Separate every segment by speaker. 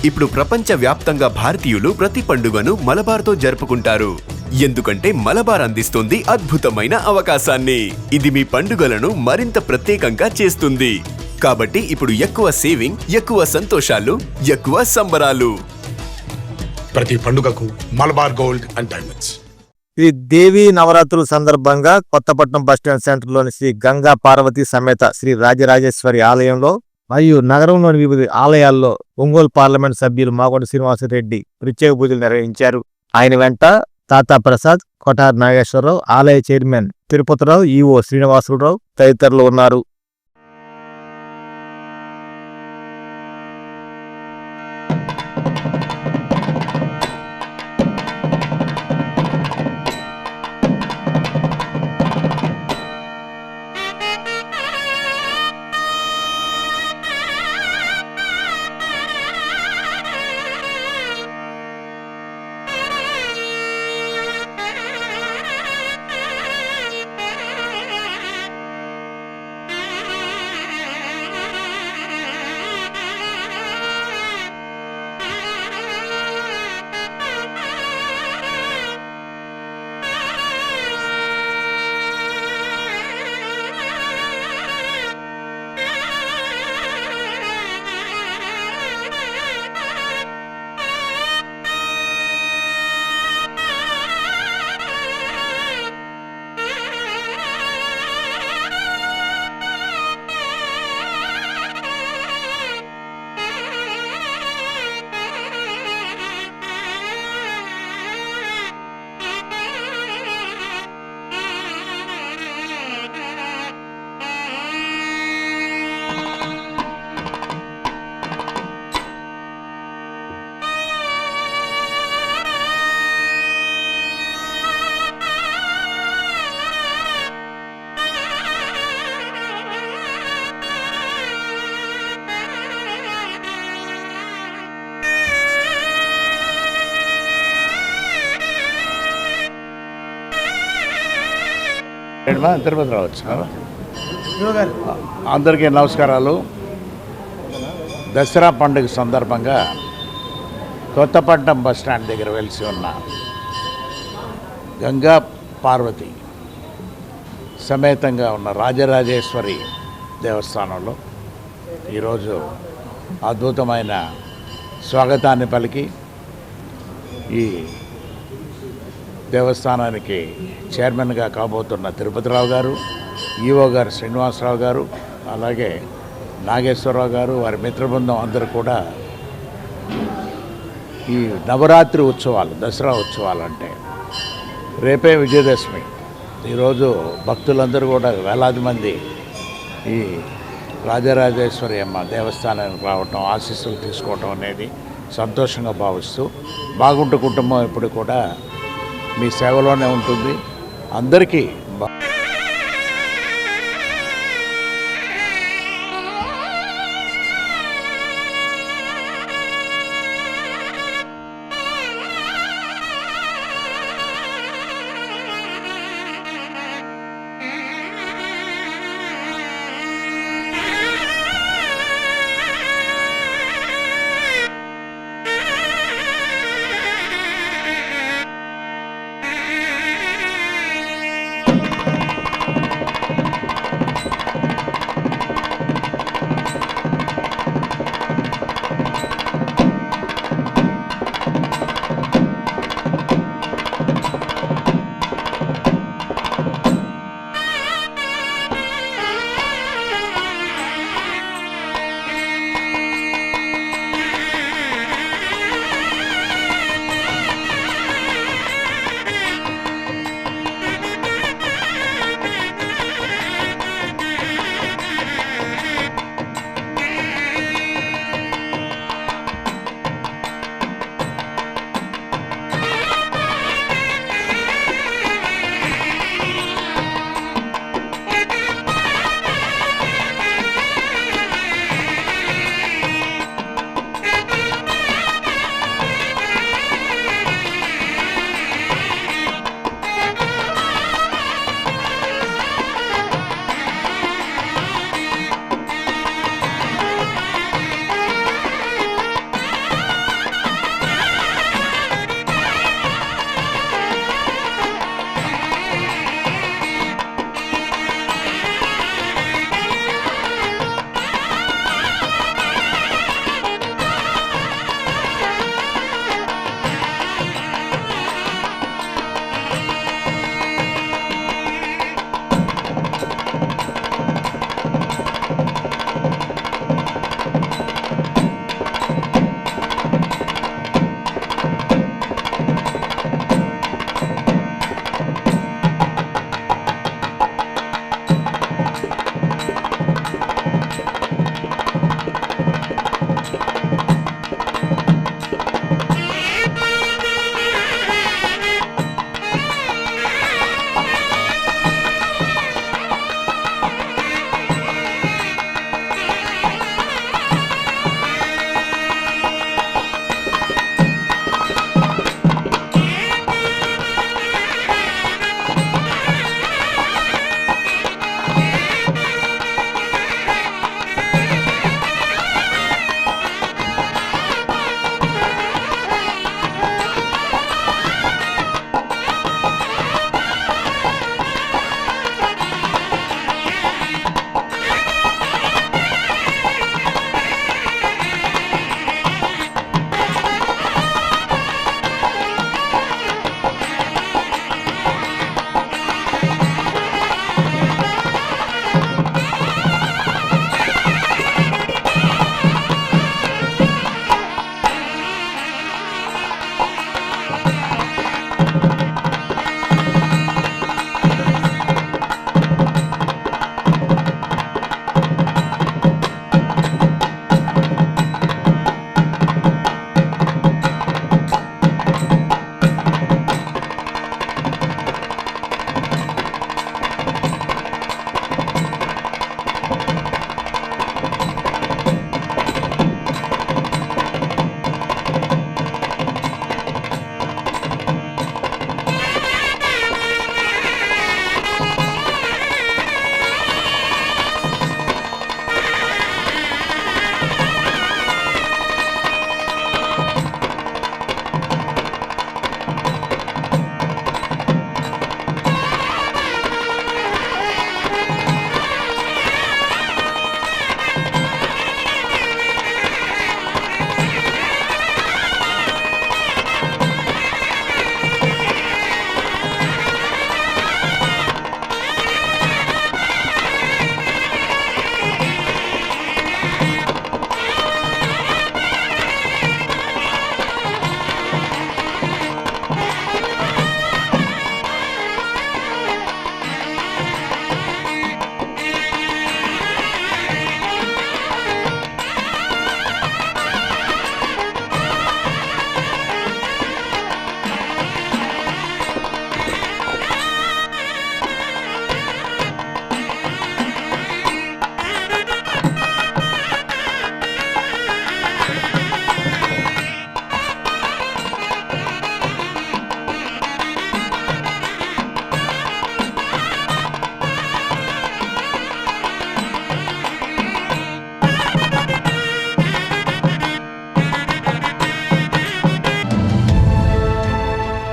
Speaker 1: ఇప్పుడు ప్రపంచ వ్యాప్తంగా భారతీయులు ప్రతి పండుగను మలబార్తో జరుపుకుంటారు. ఎందుకంటే మలబార్ అందిస్తుంది అద్భుతమైన అవకాశాన్ని. ఇది మీ పండుగలను మరింత ప్రత్యేకంగా చేస్తుంది. కాబట్టి ఇప్పుడు ఎక్కువ సేవింగ్, ఎక్కువ సంతోషాలు, ఎక్కువ సంబరాలు.
Speaker 2: ప్రతి పండుగకు Malabar gold and diamonds.
Speaker 3: Shri Devi నవరాత్రుల సందర్భంగా కొత్తపట్నం బస్టాండ్ సెంటర్లోని శ్రీ గంగా పార్వతి సమేత శ్రీ రాజరాజేశ్వరి ఆలయంలో మరియు నగరంలోని వివిధ ఆలయాల్లో ఒంగోలు పార్లమెంట్ సభ్యులు మాగొండ శ్రీనివాసరెడ్డి ప్రత్యేక పూజలు నిర్వహించారు. ఆయన వెంట తాతా ప్రసాద్, కొటార్ నాగేశ్వరరావు, ఆలయ చైర్మన్ తిరుపతిరావు, ఈవో శ్రీనివాసరావు తదితరులు ఉన్నారు.
Speaker 4: తిరుపతి రావచ్చు. అందరికీ నమస్కారాలు. దసరా పండుగ సందర్భంగా కొత్తపట్నం బస్టాండ్ దగ్గర వెలిసి ఉన్న గంగా పార్వతి సమేతంగా ఉన్న రాజరాజేశ్వరి దేవస్థానంలో ఈరోజు అద్భుతమైన స్వాగతాన్ని పలికి ఈ దేవస్థానానికి చైర్మన్గా కాబోతున్న తిరుపతిరావు గారు, ఈవో గారు శ్రీనివాసరావు గారు, అలాగే నాగేశ్వరరావు గారు, వారి మిత్రబృందం అందరూ కూడా ఈ నవరాత్రి ఉత్సవాలు, దసరా ఉత్సవాలు అంటే రేపే విజయదశమి. ఈరోజు భక్తులందరూ కూడా వేలాది మంది ఈ రాజరాజేశ్వరి అమ్మ దేవస్థానానికి రావటం, ఆశీస్సులు తీసుకోవటం అనేది సంతోషంగా భావిస్తూ బాగుంటు కుటుంబం ఇప్పుడు కూడా మీ సేవలోనే ఉంటుంది. అందరికీ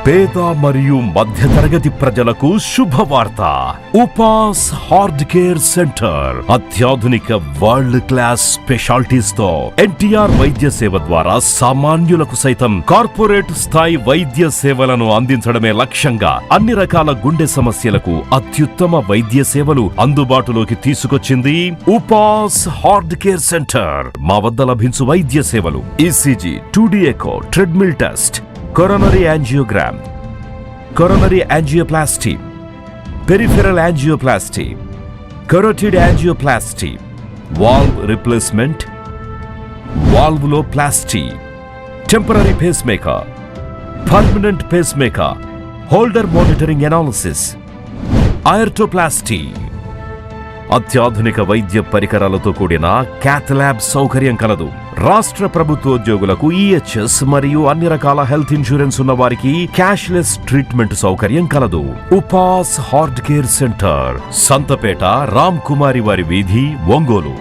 Speaker 5: పేద మరియు మధ్యతరగతి ప్రజలకు శుభవార్త. ఉపాస్ హార్ట్ కేర్ సెంటర్ అత్యాధునిక వరల్డ్ క్లాస్ స్పెషాలిటీస్ తో ఎన్టీఆర్ వైద్య సేవ ద్వారా సామాన్యులకు సైతం కార్పొరేట్ స్థాయి వైద్య సేవలను అందించడమే లక్ష్యంగా అన్ని రకాల గుండె సమస్యలకు అత్యుత్తమ వైద్య సేవలు అందుబాటులోకి తీసుకొచ్చింది ఉపాస్ హార్ట్ కేర్ సెంటర్. మా వద్ద లభించు వైద్య సేవలు ECG, 2D echo, treadmill test, coronary angiogram, coronary angioplasty, peripheral angioplasty, carotid angioplasty, valve replacement, valvuloplasty, temporary pacemaker, permanent pacemaker, holder monitoring analysis, aortoplasty. అత్యాధునిక వైద్య పరికరాలతో కూడిన క్యాథ్ ల్యాబ్ సౌకర్యం కలదు. రాష్ట్ర ప్రభుత్వోద్యోగులకు ఈహెచ్ఎస్ మరియు అన్ని రకాల హెల్త్ ఇన్సూరెన్స్ ఉన్న వారికి క్యాష్లెస్ ట్రీట్మెంట్ సౌకర్యం కలదు. Upas heart care centre, Santhapeta, Ram Kumari వారి వీధి, ఒంగోలు.